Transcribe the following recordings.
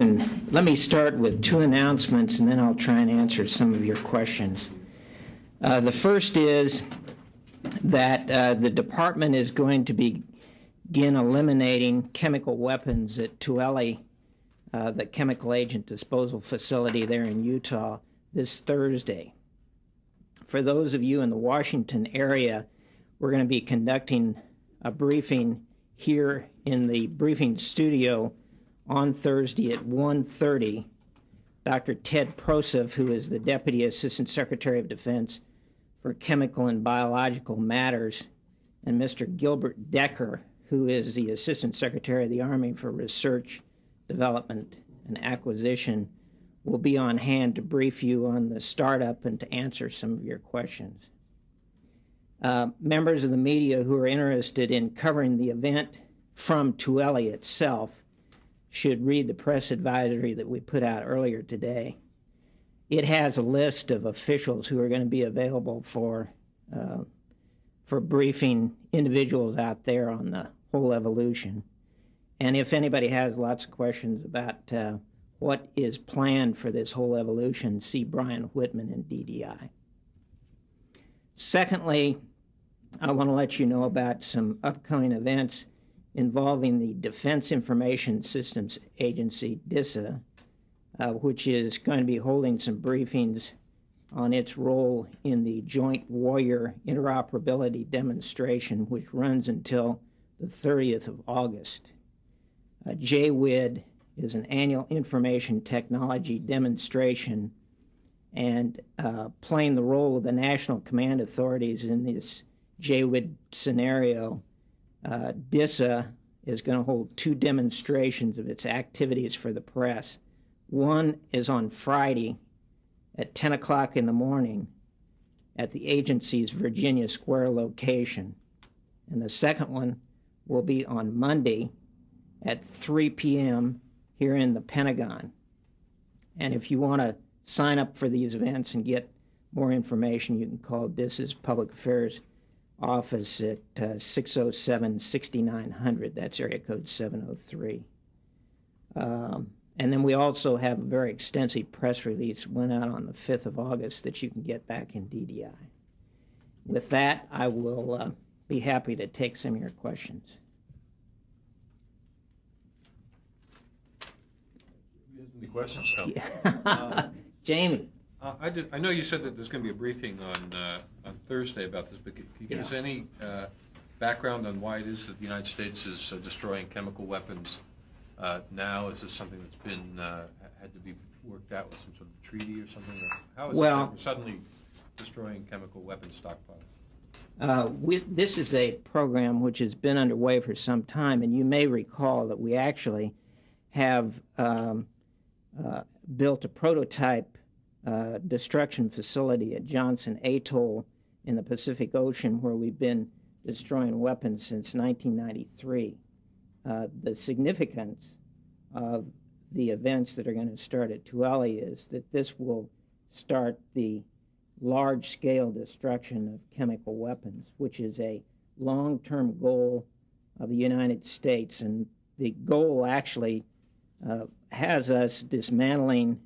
And let me start with two announcements, and then I'll try and answer some of your questions. The first is that the department is going to begin eliminating chemical weapons at Tooele, the chemical agent disposal facility there in Utah, this Thursday. For those of you in the Washington area, we're going to be conducting a briefing here in the briefing studio on Thursday at 1:30. Dr. Ted Prosef, who is the Deputy Assistant Secretary of Defense for Chemical and Biological Matters, and Mr. Gilbert Decker, who is the Assistant Secretary of the Army for Research, Development, and Acquisition, will be on hand to brief you on the startup and to answer some of your questions. Members of the media who are interested in covering the event from Tooele itself should read the press advisory that we put out earlier today. It has a list of officials who are going to be available for briefing individuals out there on the whole evolution. And if anybody has lots of questions about what is planned for this whole evolution, see Brian Whitman in DDI. Secondly, I want to let you know about some upcoming events involving the Defense Information Systems Agency, DISA, which is going to be holding some briefings on its role in the Joint Warrior Interoperability demonstration, which runs until the 30th of August. JWID is an annual information technology demonstration, and playing the role of the national command authorities in this JWID scenario, DISA is going to hold two demonstrations of its activities for the press. One is on Friday at 10 o'clock in the morning at the agency's Virginia Square location. And the second one will be on Monday at 3 p.m. here in the Pentagon. And if you want to sign up for these events and get more information, you can call DISA's Public Affairs office at 607-6900. That's area code 703. And then we also have a very extensive press release went out on the 5th of August that you can get back in DDI. With that, I will be happy to take some of your questions. Any questions? No. Yeah. Jamie. I know you said that there's going to be a briefing on Thursday about this, but can you give us any background on why it is that the United States is destroying chemical weapons now? Is this something that's been had to be worked out with some sort of treaty or something? Or how is it that we're suddenly destroying chemical weapons stockpiles? This is a program which has been underway for some time, and you may recall that we actually have built a prototype destruction facility at Johnson Atoll in the Pacific Ocean, where we've been destroying weapons since 1993. The significance of the events that are going to start at Tooele is that this will start the large-scale destruction of chemical weapons, which is a long-term goal of the United States. And the goal actually has us dismantling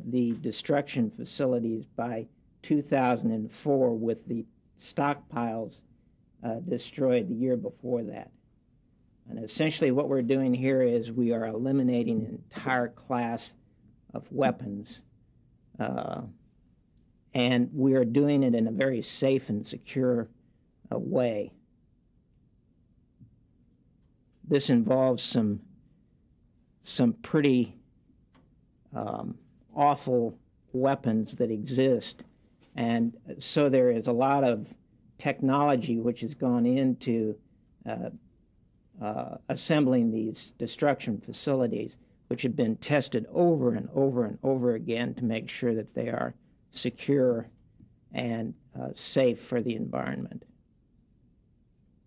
the destruction facilities by 2004, with the stockpiles destroyed the year before that. And essentially what we're doing here is we are eliminating an entire class of weapons, and we are doing it in a very safe and secure way. This involves some pretty awful weapons that exist, and so there is a lot of technology which has gone into assembling these destruction facilities, which have been tested over and over and over again to make sure that they are secure and safe for the environment.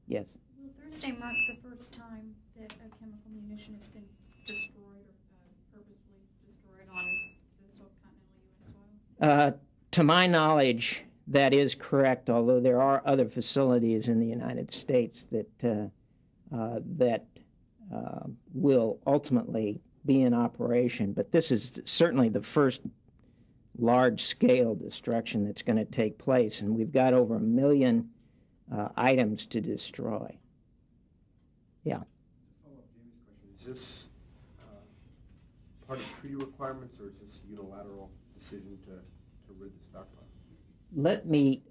Yes? Will Thursday mark the first time that a chemical munition has been destroyed or purposefully destroyed on the subcontinental U.S. soil? To my knowledge, that is correct, although there are other facilities in the United States that will ultimately be in operation. But this is certainly the first large-scale destruction that's going to take place, and we've got over 1 million items to destroy. Yeah. Follow up Jamie's question. Is this part of treaty requirements, or is this a unilateral decision to rid the stockpile? Let me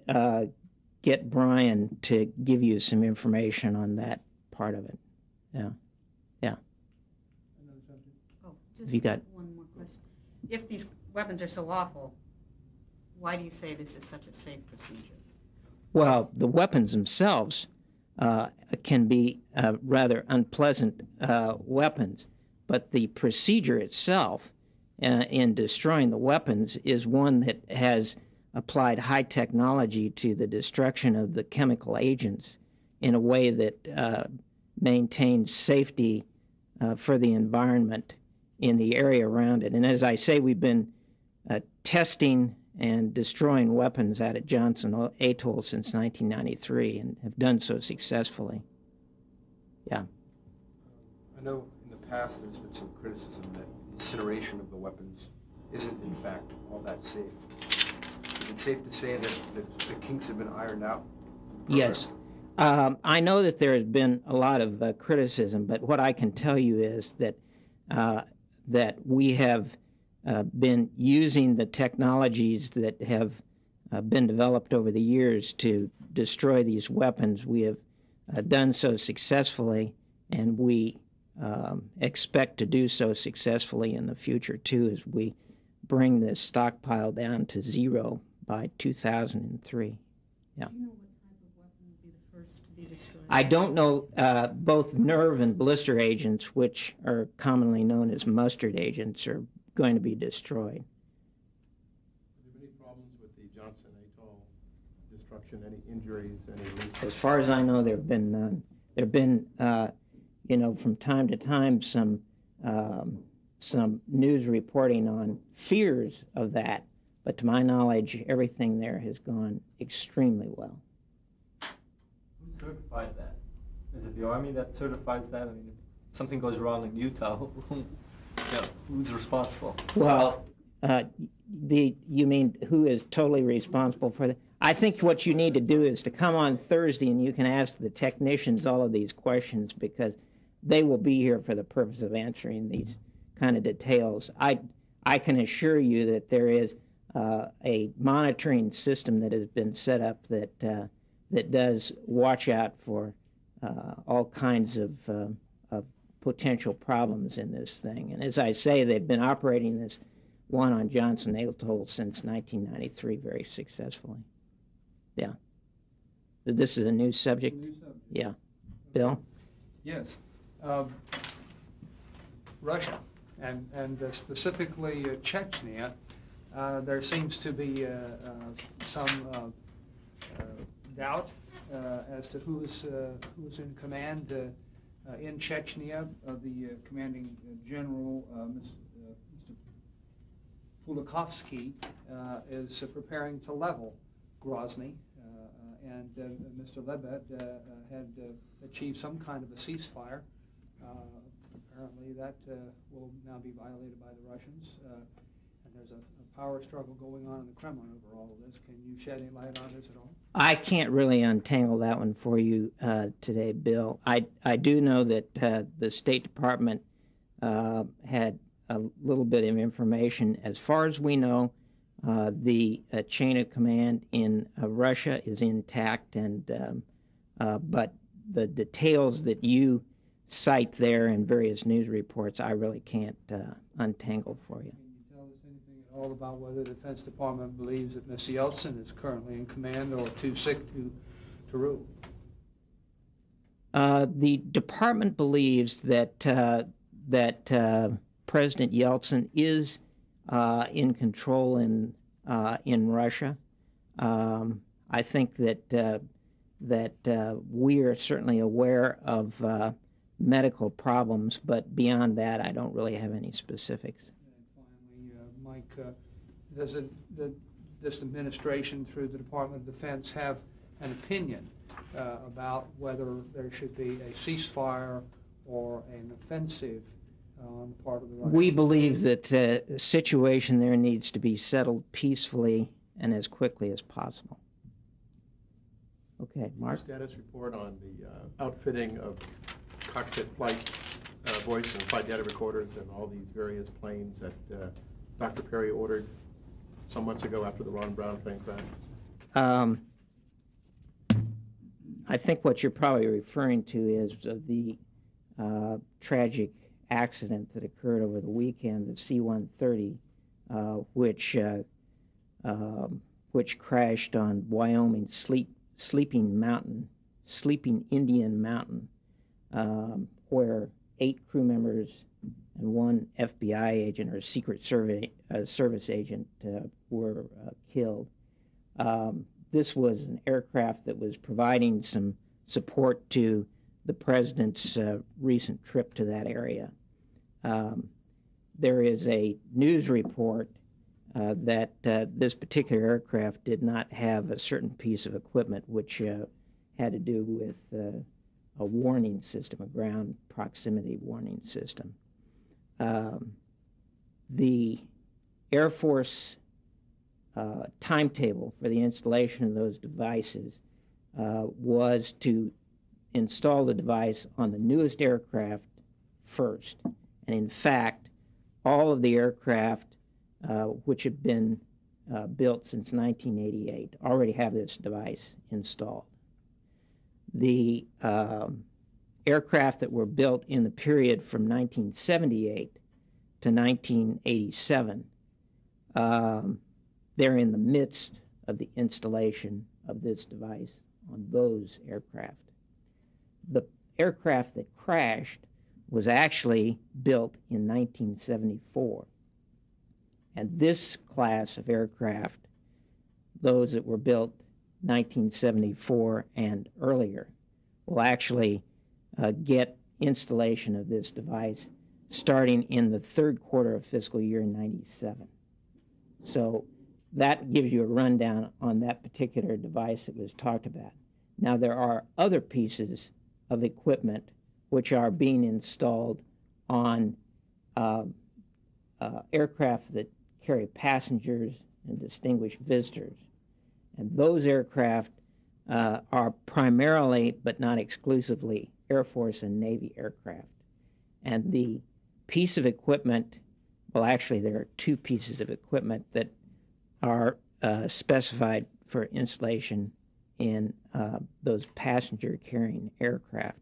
get Brian to give you some information on that part of it. Yeah. Yeah. Oh, Have you got one more question. If these weapons are so awful, why do you say this is such a safe procedure? Well, the weapons themselves can be rather unpleasant weapons, but the procedure itself in destroying the weapons is one that has applied high technology to the destruction of the chemical agents in a way that maintains safety for the environment in the area around it. And as I say, we've been testing and destroying weapons out at Johnson Atoll since 1993 and have done so successfully. Yeah. I know in the past there's been some criticism that incineration of the weapons isn't in fact all that safe. Is it safe to say that the kinks have been ironed out? Yes. I know that there has been a lot of criticism, but what I can tell you is that that we have been using the technologies that have been developed over the years to destroy these weapons. We have done so successfully, and we expect to do so successfully in the future, too, as we bring this stockpile down to zero by 2003. Yeah. Do you know what type of weapon would be the first to be destroyed? I don't know both nerve and blister agents, which are commonly known as mustard agents, are going to be destroyed. Are there any problems with the Johnson Atoll destruction? Any injuries? Any leaks? As far as I know, there have been none. There have been, from time to time, some news reporting on fears of that, but to my knowledge, everything there has gone extremely well. Who certified that? Is it the Army that certifies that? I mean, if something goes wrong in Utah, who's responsible? Well, you mean who is totally responsible for that? I think what you need to do is to come on Thursday and you can ask the technicians all of these questions, because they will be here for the purpose of answering these kind of details. I can assure you that there is a monitoring system that has been set up that does watch out for all kinds of potential problems in this thing. And as I say, they've been operating this one on Johnson Atoll since 1993 very successfully. Yeah. This is a new subject? Yeah. Bill? Yes. Russia, and specifically Chechnya, there seems to be some doubt as to who's in command in Chechnya. The commanding general, Mr. Pulikovsky, is preparing to level Grozny, and Mr. Lebed had achieved some kind of a ceasefire. Apparently that will now be violated by the Russians, and there's a power struggle going on in the Kremlin over all of this. Can you shed any light on this at all? I can't really untangle that one for you today, Bill. I do know that the State Department had a little bit of information. As far as we know, the chain of command in Russia is intact, and but the details that you cite there in various news reports, I really can't untangle for you. Can you tell us anything at all about whether the Defense Department believes that Mr. Yeltsin is currently in command or too sick to rule? The department believes that President Yeltsin is in control in Russia. I think that we are certainly aware of medical problems, but beyond that, I don't really have any specifics. And finally, Mike, does this administration, through the Department of Defense, have an opinion about whether there should be a ceasefire or an offensive on the part of the Russians? We believe that the situation there needs to be settled peacefully and as quickly as possible. Okay, Mark? Status report on the outfitting of cockpit flight voice and flight data recorders and all these various planes that Dr. Perry ordered some months ago after the Ron Brown plane crash? I think what you're probably referring to is the tragic accident that occurred over the weekend, the C-130, which crashed on Wyoming Sleeping Indian Mountain, where 8 crew members and 1 FBI agent or Secret Service agent were killed. This was an aircraft that was providing some support to the president's recent trip to that area. There is a news report that this particular aircraft did not have a certain piece of equipment which had to do with a warning system, a ground proximity warning system. The Air Force timetable for the installation of those devices was to install the device on the newest aircraft first. And in fact, all of the aircraft which have been built since 1988 already have this device installed. The aircraft that were built in the period from 1978 to 1987, they're in the midst of the installation of this device on those aircraft. The aircraft that crashed was actually built in 1974. And this class of aircraft, those that were built 1974 and earlier, will actually get installation of this device starting in the 3rd quarter of fiscal year 97. So that gives you a rundown on that particular device that was talked about. Now there are other pieces of equipment which are being installed on aircraft that carry passengers and distinguished visitors. And those aircraft are primarily, but not exclusively, Air Force and Navy aircraft. And the piece of equipment, well, actually there are 2 pieces of equipment that are specified for installation in those passenger-carrying aircraft.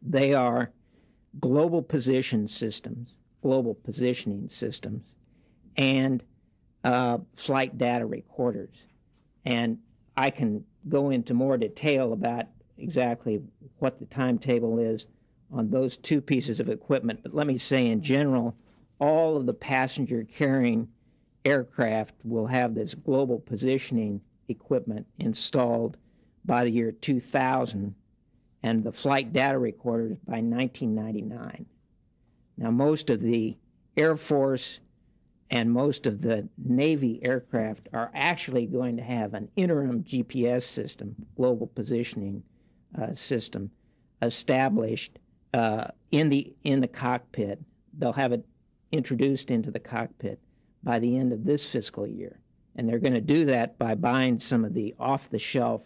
They are global positioning systems, and flight data recorders. And I can go into more detail about exactly what the timetable is on those 2 pieces of equipment, but let me say in general, all of the passenger-carrying aircraft will have this global positioning equipment installed by the year 2000, and the flight data recorders by 1999. Now, most of the Air Force and most of the Navy aircraft are actually going to have an interim GPS system, global positioning system, established in the cockpit. They'll have it introduced into the cockpit by the end of this fiscal year. And they're going to do that by buying some of the off-the-shelf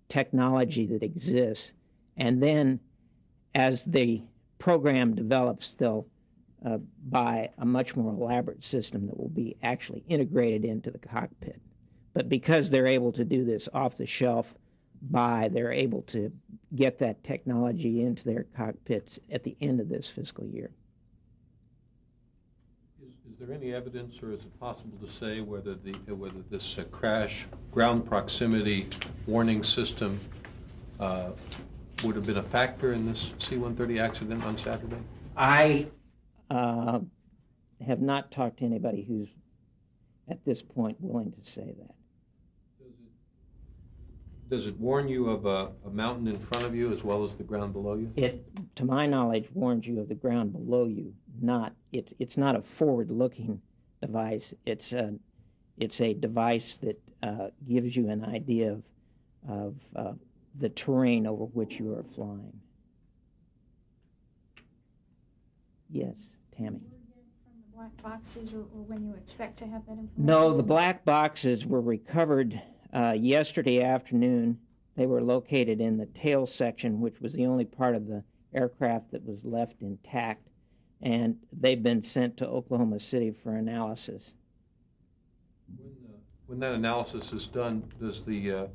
technology that exists. And then as the program develops, they'll buy a much more elaborate system that will be actually integrated into the cockpit. But because they're able to do this off-the-shelf buy, they're able to get that technology into their cockpits at the end of this fiscal year. Is there any evidence, or is it possible to say whether this crash ground proximity warning system would have been a factor in this C-130 accident on Saturday? I have not talked to anybody who's at this point willing to say that. Does it warn you of a mountain in front of you as well as the ground below you? It, to my knowledge, warns you of the ground below you. It's not a forward-looking device. It's a device that gives you an idea of the terrain over which you are flying. Yes, Tammy. Word yet from the black boxes, or when you expect to have that information? No, the black boxes were recovered yesterday afternoon. They were located in the tail section, which was the only part of the aircraft that was left intact, and they've been sent to Oklahoma City for analysis. When that analysis is done, does the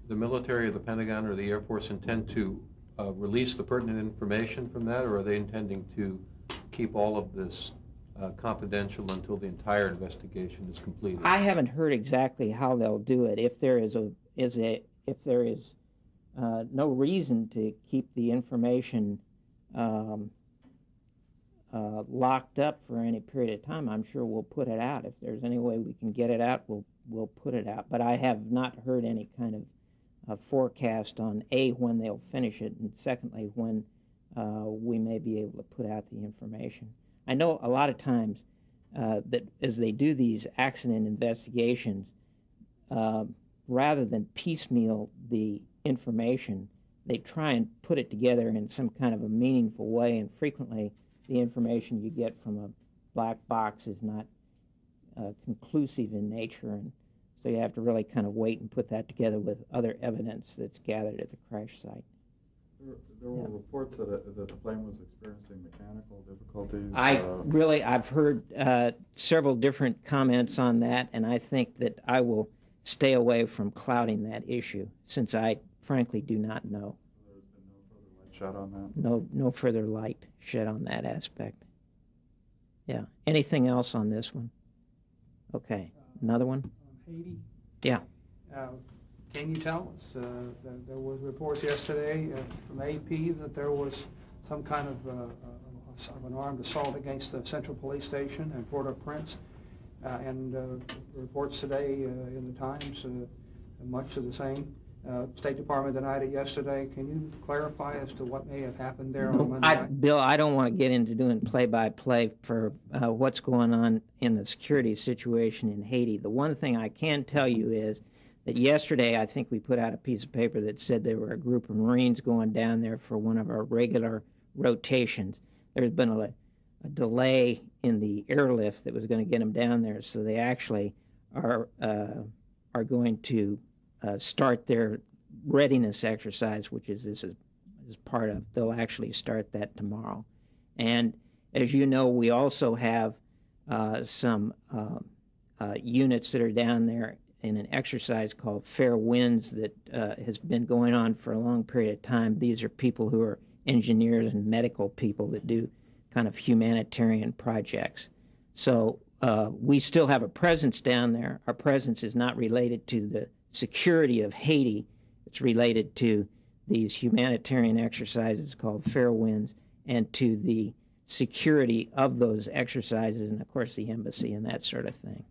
military or the Pentagon or the Air Force intend to release the pertinent information from that, or are they intending to keep all of this confidential until the entire investigation is completed? I haven't heard exactly how they'll do it. If there is no reason to keep the information locked up for any period of time, I'm sure we'll put it out. If there's any way we can get it out, we'll put it out. But I have not heard any kind of forecast on A, when they'll finish it, and secondly, when we may be able to put out the information. I know a lot of times that as they do these accident investigations, rather than piecemeal the information, they try and put it together in some kind of a meaningful way, and frequently the information you get from a black box is not conclusive in nature, and so you have to really kind of wait and put that together with other evidence that's gathered at the crash site. There were reports that the plane was experiencing mechanical difficulties. I've heard several different comments on that, and I think that I will stay away from clouding that issue, since I frankly do not know. There's been no further light shed on that? No further light shed on that aspect. Yeah. Anything else on this one? Okay. Another one? Haiti? Yeah. Can you tell us, there was reports yesterday from AP that there was some kind of an armed assault against the Central Police Station in Port-au-Prince, and reports today in the Times, much of the same. State Department denied it yesterday. Can you clarify as to what may have happened there on Monday night? Bill, I don't want to get into doing play-by-play for what's going on in the security situation in Haiti. The one thing I can tell you is that yesterday I think we put out a piece of paper that said there were a group of Marines going down there for one of our regular rotations. There's been a delay in the airlift that was going to get them down there, so they actually are going to start their readiness exercise, which is part of. They'll actually start that tomorrow. And as you know, we also have some units that are down there in an exercise called Fair Winds that has been going on for a long period of time. These are people who are engineers and medical people that do kind of humanitarian projects. So we still have a presence down there. Our presence is not related to the security of Haiti. It's related to these humanitarian exercises called Fair Winds and to the security of those exercises and, of course, the embassy and that sort of thing.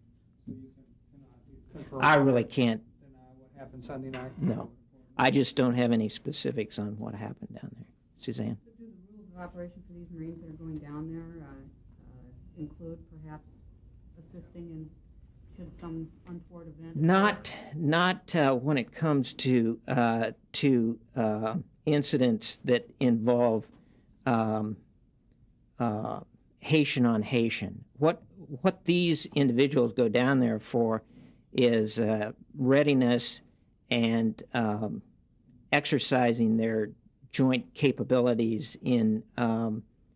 I really can't. What happened Sunday night? No. I just don't have any specifics on what happened down there. Suzanne? Do the rules of operation for these Marines that are going down there include perhaps assisting in should some untoward event? Not when it comes to incidents that involve Haitian on Haitian. What these individuals go down there for is readiness and exercising their joint capabilities in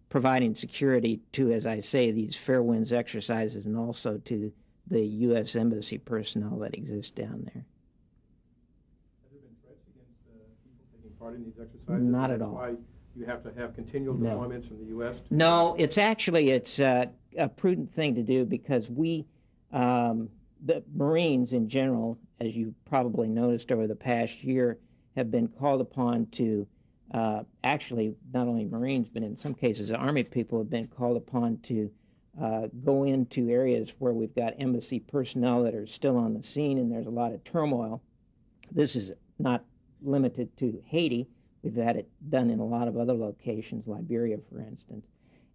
providing security to, as I say, these Fair Winds exercises and also to the U.S. Embassy personnel that exist down there. Have there been threats against people taking part in these exercises? Not at all. That's why you have to have continual deployments from the U.S.? No, it's a prudent thing to do because we, the Marines in general, as you probably noticed over the past year, have been called upon to, actually not only Marines, but in some cases Army people have been called upon to go into areas where we've got embassy personnel that are still on the scene and there's a lot of turmoil. This is not limited to Haiti. We've had it done in a lot of other locations, Liberia, for instance.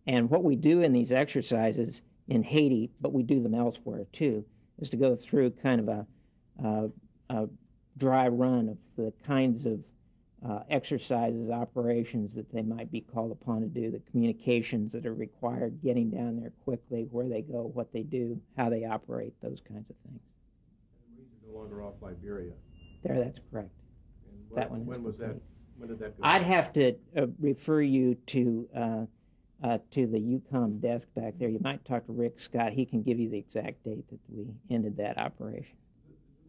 And what we do in these exercises in Haiti, but we do them elsewhere too, is to go through kind of a dry run of the kinds of exercises, operations that they might be called upon to do, the communications that are required, getting down there quickly, where they go, what they do, how they operate, those kinds of things. And the Marines are no longer off Liberia. That's correct. And That one. When was that? When did that go? I'd have to refer you to the UCOM desk back there. You might talk to Rick Scott. He can give you the exact date that we ended that operation.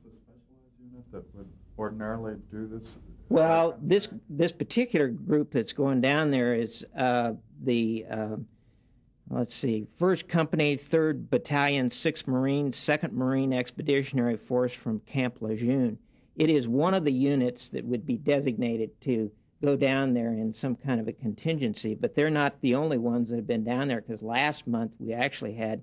Is this a specialized unit that would ordinarily do this? Well, this particular group that's going down there is let's see, 1st Company, 3rd Battalion, 6th Marines, 2nd Marine Expeditionary Force from Camp Lejeune. It is one of the units that would be designated to go down there in some kind of a contingency, but they're not the only ones that have been down there, because last month we actually had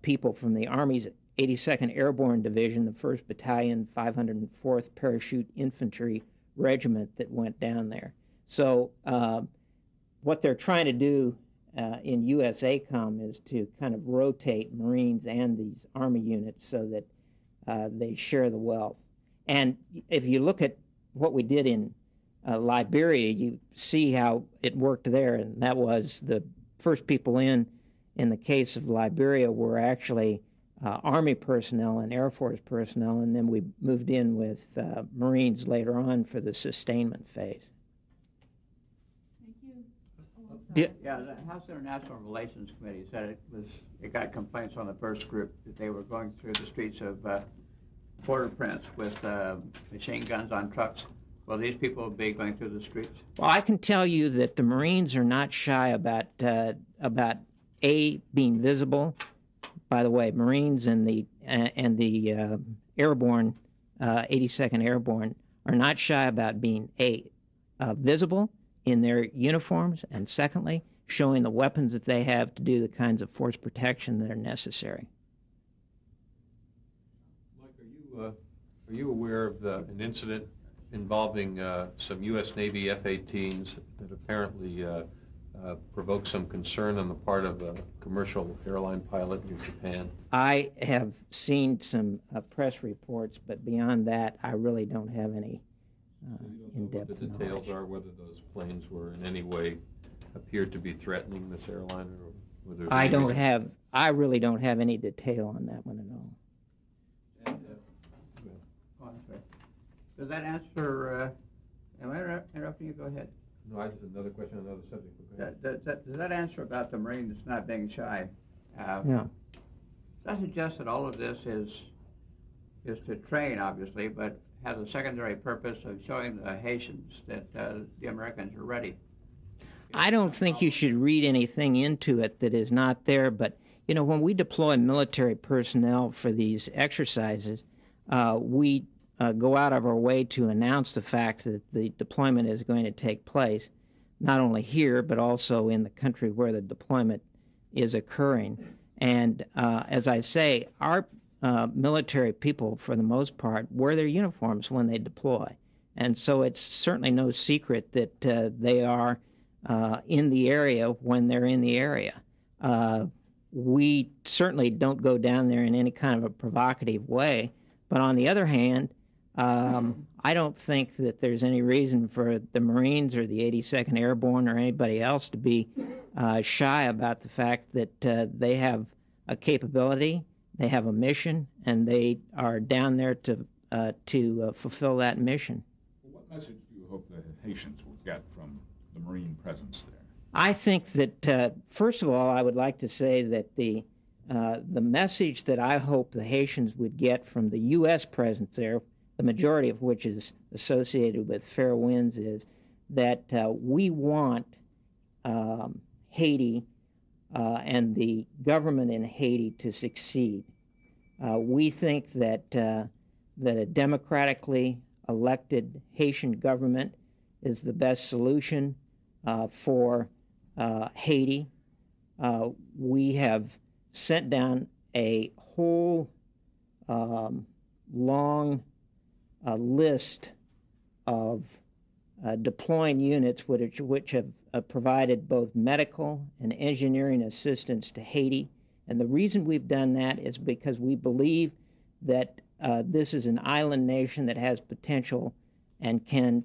people from the Army's 82nd Airborne Division, the 1st Battalion, 504th Parachute Infantry Regiment that went down there. So what they're trying to do in USACOM is to kind of rotate Marines and these Army units so that they share the wealth. And if you look at what we did in Liberia, you see how it worked there, and that was the first people in the case of Liberia were actually Army personnel and Air Force personnel, and then we moved in with Marines later on for the sustainment phase. Thank you. Yeah, the House International Relations Committee said it got complaints on the first group that they were going through the streets of Port-au-Prince with machine guns on trucks. Will these people be going through the streets? Well, I can tell you that the Marines are not shy about being visible. By the way, Marines and the Airborne, 82nd Airborne, are not shy about being visible in their uniforms, and secondly, showing the weapons that they have to do the kinds of force protection that are necessary. Mike, are you aware of an incident involving some U.S. Navy F-18s that apparently provoked some concern on the part of a commercial airline pilot in Japan? I have seen some press reports, but beyond that, I really don't have any in-depth What the details are, whether those planes were in any way appeared to be threatening this airline, or whether I really don't have any detail on that one at all. Does that answer? Am I interrupting you? Go ahead. No, I just had another question on another subject. Does that answer about the Marines not being shy? Yeah. That suggests that all of this is to train, obviously, but has a secondary purpose of showing the Haitians that the Americans are ready. I don't think you should read anything into it that is not there, but, you know, when we deploy military personnel for these exercises, we go out of our way to announce the fact that the deployment is going to take place, not only here, but also in the country where the deployment is occurring. And as I say, our military people, for the most part, wear their uniforms when they deploy. And so it's certainly no secret that they are in the area when they're in the area. We certainly don't go down there in any kind of a provocative way. But on the other hand, I don't think that there's any reason for the Marines or the 82nd Airborne or anybody else to be shy about the fact that they have a capability, they have a mission, and they are down there to fulfill that mission. What message do you hope the Haitians will get from the Marine presence there? I think that, first of all, I would like to say that the message that I hope the Haitians would get from the U.S. presence there, the majority of which is associated with fair winds, is that we want Haiti and the government in Haiti to succeed. We think that a democratically elected Haitian government is the best solution for Haiti. We have sent down a whole long list of deploying units which have provided both medical and engineering assistance to Haiti. And the reason we've done that is because we believe that this is an island nation that has potential and can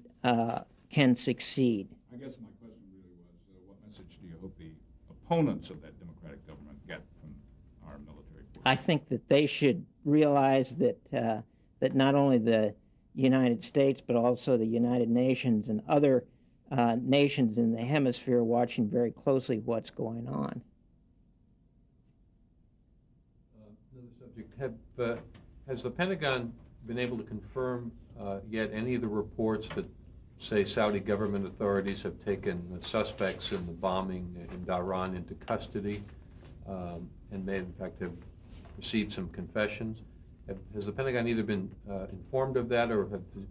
can succeed. I guess my question really was, what message do you hope the opponents of that democratic government get from our military forces? I think that they should realize that that not only the United States, but also the United Nations and other nations in the hemisphere are watching very closely what's going on. Another subject. Has the Pentagon been able to confirm yet any of the reports that say Saudi government authorities have taken the suspects in the bombing in Dhahran into custody and may in fact have received some confessions? Has the Pentagon either been informed of that, or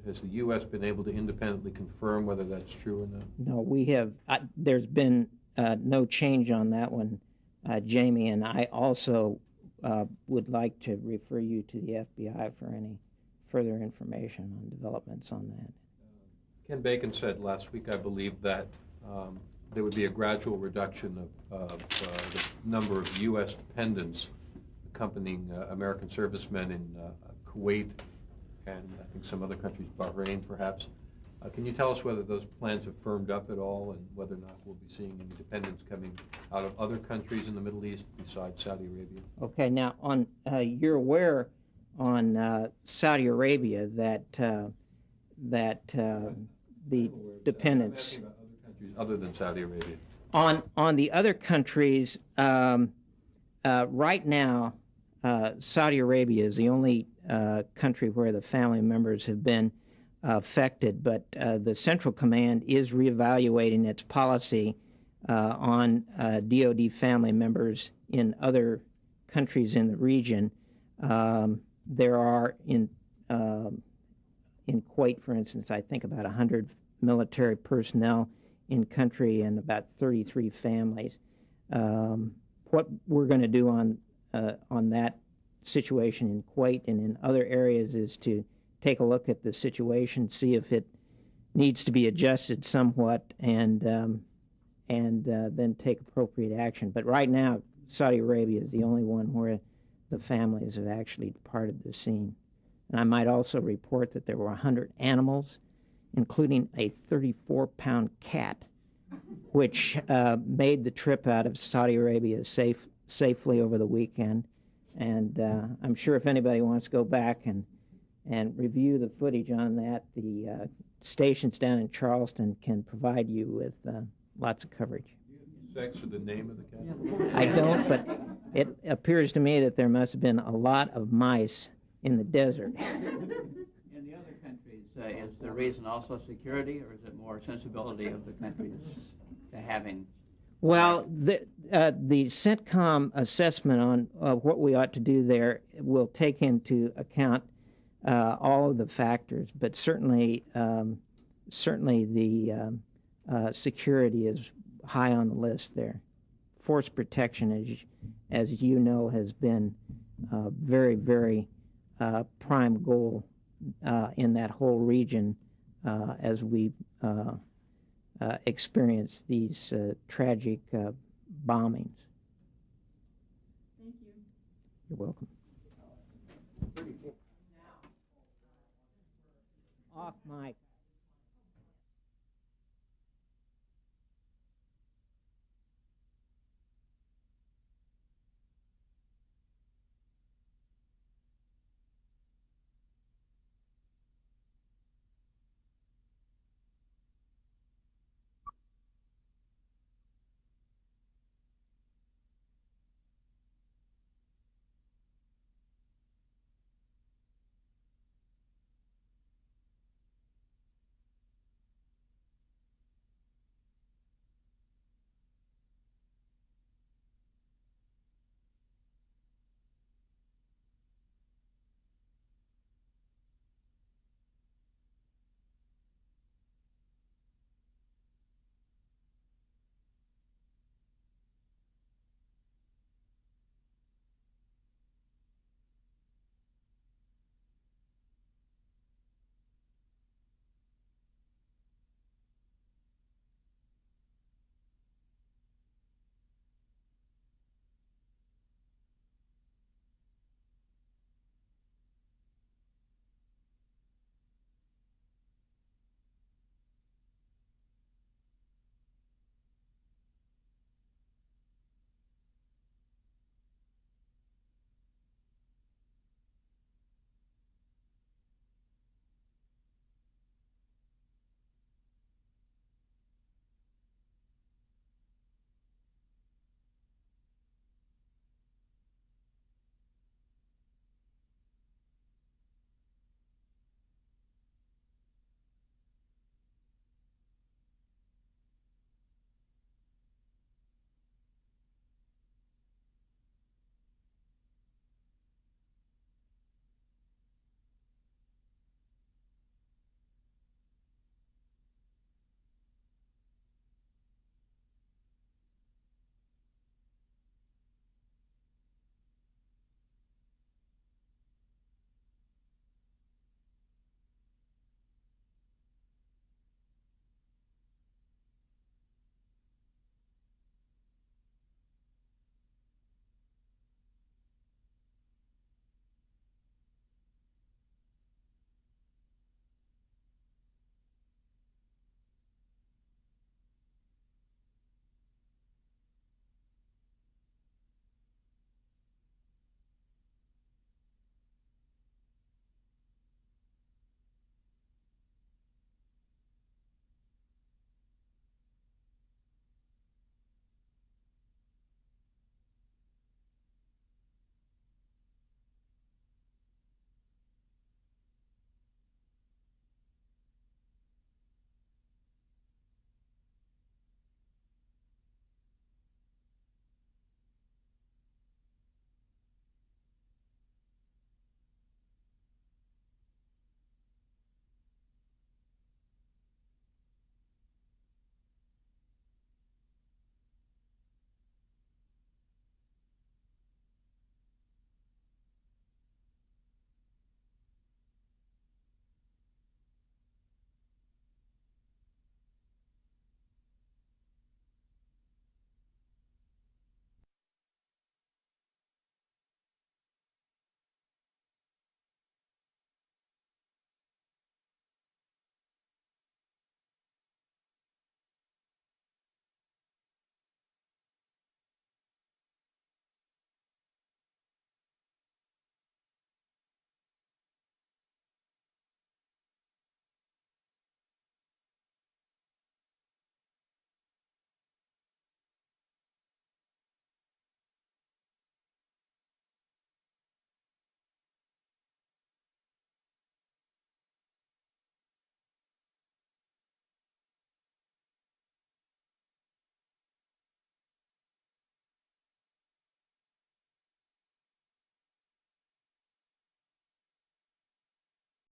has the U.S. been able to independently confirm whether that's true or not? No, we have. There's been no change on that one, Jamie, and I also would like to refer you to the FBI for any further information on developments on that. Ken Bacon said last week, I believe, that there would be a gradual reduction of the number of U.S. dependents accompanying American servicemen in Kuwait and I think some other countries, Bahrain perhaps. Can you tell us whether those plans have firmed up at all and whether or not we'll be seeing any dependents coming out of other countries in the Middle East besides Saudi Arabia? Okay, now on you're aware on Saudi Arabia that the dependents. I'm asking about other countries other than Saudi Arabia. On the other countries, right now, Saudi Arabia is the only country where the family members have been affected, but the Central Command is reevaluating its policy on DoD family members in other countries in the region. There are in Kuwait, for instance, I think about 100 military personnel in country and about 33 families. What we're going to do on that situation in Kuwait and in other areas is to take a look at the situation, see if it needs to be adjusted somewhat, and then take appropriate action. But right now, Saudi Arabia is the only one where the families have actually departed the scene. And I might also report that there were 100 animals, including a 34-pound cat, which made the trip out of Saudi Arabia safely over the weekend. And I'm sure if anybody wants to go back and review the footage on that, the stations down in Charleston can provide you with lots of coverage. Sex or the name of the cat? I don't, but it appears to me that there must have been a lot of mice in the desert. In the other countries, is the reason also security, or is it more sensibility of the countries to having? Well, the CENTCOM assessment on what we ought to do there will take into account all of the factors, but certainly the security is high on the list there. Force protection, as you know, has been very, very prime goal in that whole region as we experience these tragic bombings. Thank you. You're welcome. Off mic.